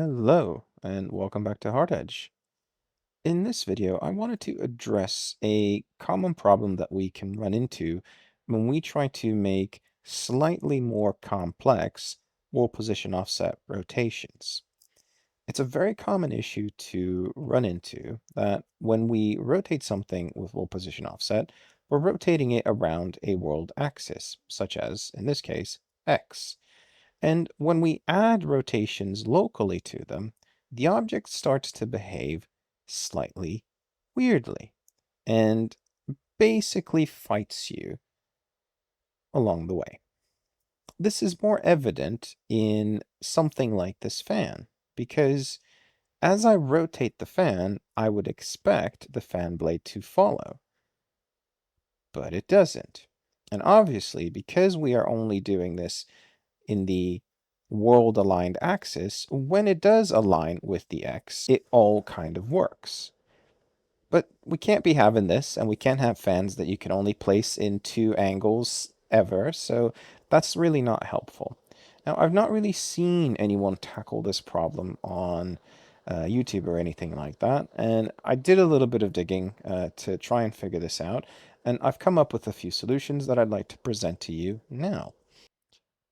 Hello, and welcome back to Hard Edge. In this video, I wanted to address a common problem that we can run into when we try to make slightly more complex wall position offset rotations. It's a very common issue to run into that when we rotate something with wall position offset, we're rotating it around a world axis, such as, in this case, X. And when we add rotations locally to them, the object starts to behave slightly weirdly and basically fights you along the way. This is more evident in something like this fan, because as I rotate the fan, I would expect the fan blade to follow, but it doesn't. And obviously, because we are only doing this in the world aligned axis, when it does align with the X, it all kind of works. But we can't be having this, and we can't have fans that you can only place in two angles ever, so that's really not helpful. Now, I've not really seen anyone tackle this problem on YouTube or anything like that, and I did a little bit of digging to try and figure this out, and I've come up with a few solutions that I'd like to present to you now.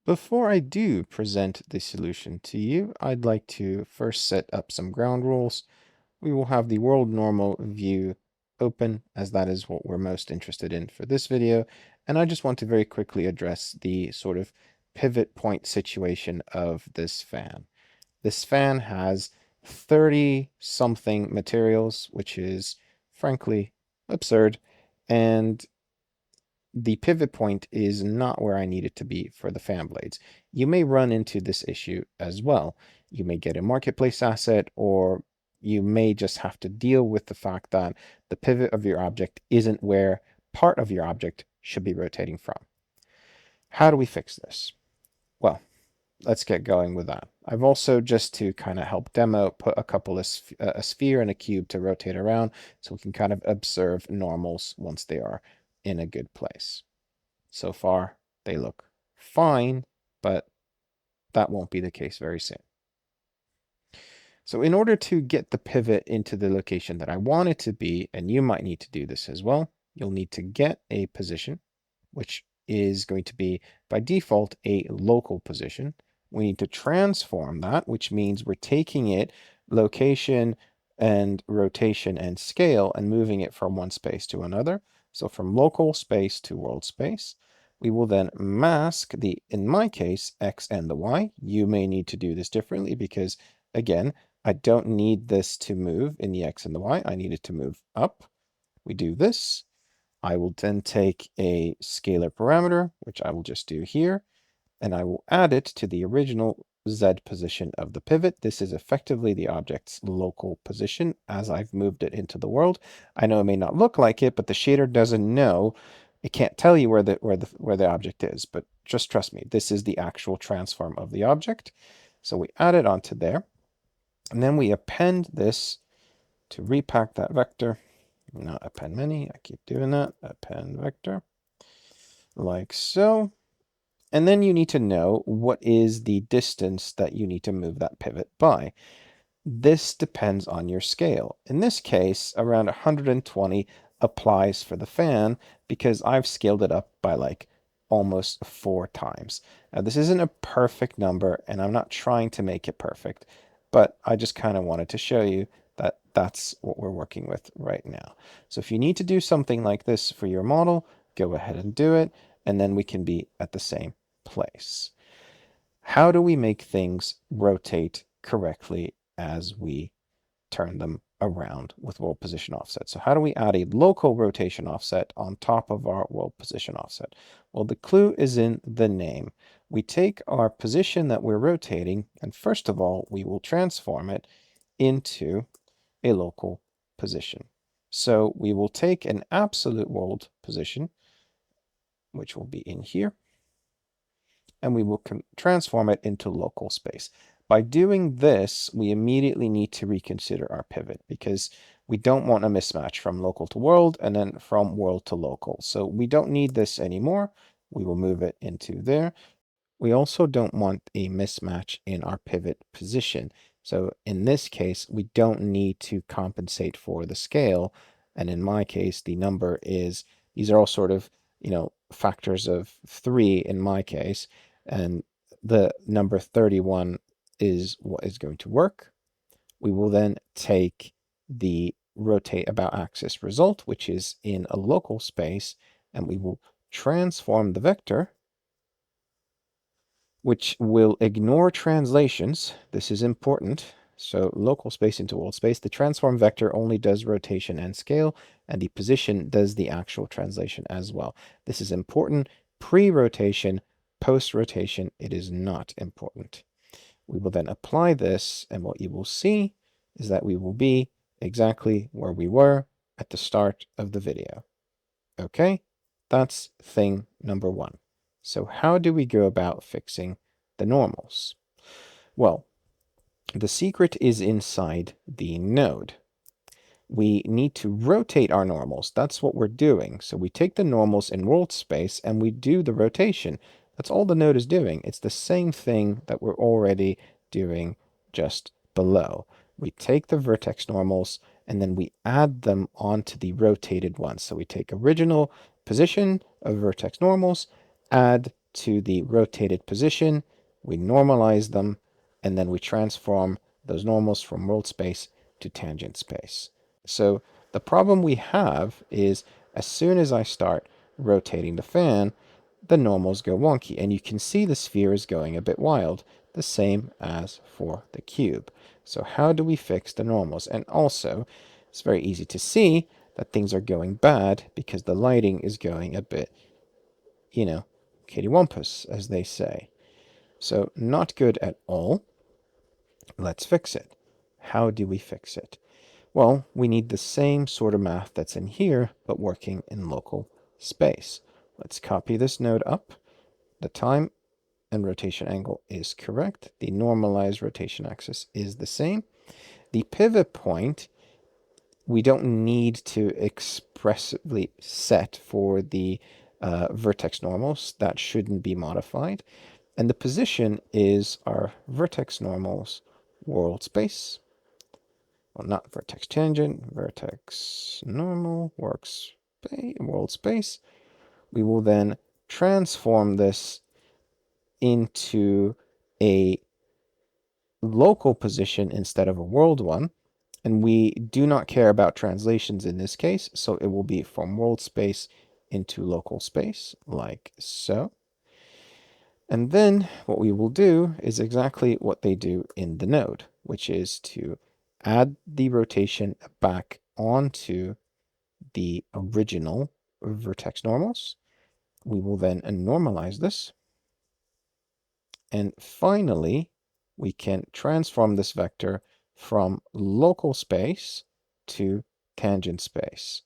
Before I do present the solution to you, I'd like to first set up some ground rules. We will have the world normal view open, as that is what we're most interested in for this video. And I just want to very quickly address the sort of pivot point situation of this fan. This fan has 30 something materials, which is frankly absurd. And the pivot point is not where I need it to be for the fan blades. You may run into this issue as well. You may get a marketplace asset, or you may just have to deal with the fact that the pivot of your object isn't where part of your object should be rotating from. How do we fix this? Well, let's get going with that. I've also, just to kind of help demo, put a couple of a sphere and a cube to rotate around so we can kind of observe normals once they are in a good place. So far, they look fine, but that won't be the case very soon. So in order to get the pivot into the location that I want it to be, and you might need to do this as well, you'll need to get a position, which is going to be by default a local position. We need to transform that, which means we're taking it location and rotation and scale and moving it from one space to another. So from local space to world space. We will then mask the, in my case, X and the Y. You may need to do this differently because, again, I don't need this to move in the X and the Y. I need it to move up. We do this. I will then take a scalar parameter, which I will just do here, and I will add it to the original Z position of the pivot. This is effectively the object's local position as I've moved it into the world. I know it may not look like it, but the shader doesn't know. It can't tell you where the object is, but just trust me, this is the actual transform of the object. So we add it onto there, and then we append this to repack that vector. Not append many, I keep doing that. Append vector, like so. And then you need to know what is the distance that you need to move that pivot by. This depends on your scale. In this case, around 120 applies for the fan because I've scaled it up by like almost 4 times. Now, this isn't a perfect number, and I'm not trying to make it perfect, but I just kind of wanted to show you that that's what we're working with right now. So if you need to do something like this for your model, go ahead and do it, and then we can be at the same place. How do we make things rotate correctly as we turn them around with world position offset? So how do we add a local rotation offset on top of our world position offset? Well, the clue is in the name. We take our position that we're rotating, and first of all, we will transform it into a local position. So we will take an absolute world position, which will be in here, and we will transform it into local space. By doing this, we immediately need to reconsider our pivot because we don't want a mismatch from local to world and then from world to local. So we don't need this anymore. We will move it into there. We also don't want a mismatch in our pivot position. So in this case, we don't need to compensate for the scale. And in my case, the number is, these are all sort of, factors of 3 in my case. And the number 31 is what is going to work. We will then take the rotate about axis result, which is in a local space, and we will transform the vector, which will ignore translations. This is important. So local space into world space. The transform vector only does rotation and scale, and the position does the actual translation as well. This is important. Pre-rotation, post-rotation, it is not important. We will then apply this, and what you will see is that we will be exactly where we were at the start of the video. Okay, that's thing number 1. So how do we go about fixing the normals? Well, the secret is inside the node. We need to rotate our normals. That's what we're doing. So we take the normals in world space and we do the rotation. That's all the node is doing. It's the same thing that we're already doing just below. We take the vertex normals and then we add them onto the rotated ones. So we take original position of vertex normals, add to the rotated position, we normalize them, and then we transform those normals from world space to tangent space. So the problem we have is as soon as I start rotating the fan, the normals go wonky, and you can see the sphere is going a bit wild, the same as for the cube. So how do we fix the normals? And also, it's very easy to see that things are going bad because the lighting is going a bit, kittywampus, as they say. So not good at all. Let's fix it. How do we fix it? Well, we need the same sort of math that's in here, but working in local space. Let's copy this node up. The time and rotation angle is correct. The normalized rotation axis is the same. The pivot point, we don't need to expressively set for the vertex normals. That shouldn't be modified. And the position is our vertex normals world space. Well, not vertex tangent, vertex normal, world space. We will then transform this into a local position instead of a world one. And we do not care about translations in this case, so it will be from world space into local space, like so. And then what we will do is exactly what they do in the node, which is to add the rotation back onto the original vertex normals. We will then normalize this. And finally, we can transform this vector from local space to tangent space,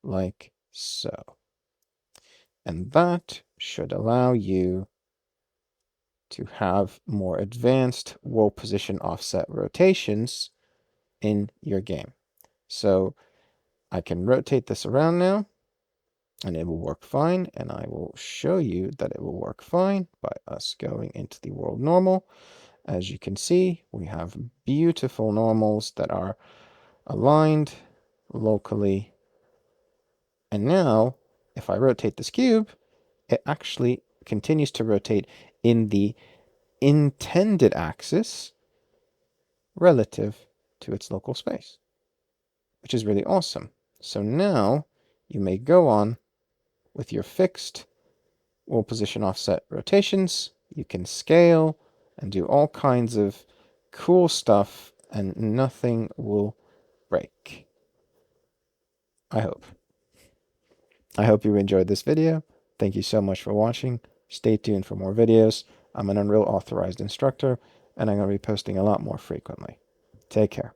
like so. And that should allow you to have more advanced world position offset rotations in your game. So I can rotate this around now and it will work fine, and I will show you that it will work fine by us going into the world normal. As you can see, we have beautiful normals that are aligned locally. And now, if I rotate this cube, it actually continues to rotate in the intended axis relative to its local space, which is really awesome. So now you may go on with your fixed world position offset rotations. You can scale and do all kinds of cool stuff, and nothing will break. I hope. I hope you enjoyed this video. Thank you so much for watching. Stay tuned for more videos. I'm an Unreal authorized instructor, and I'm going to be posting a lot more frequently. Take care.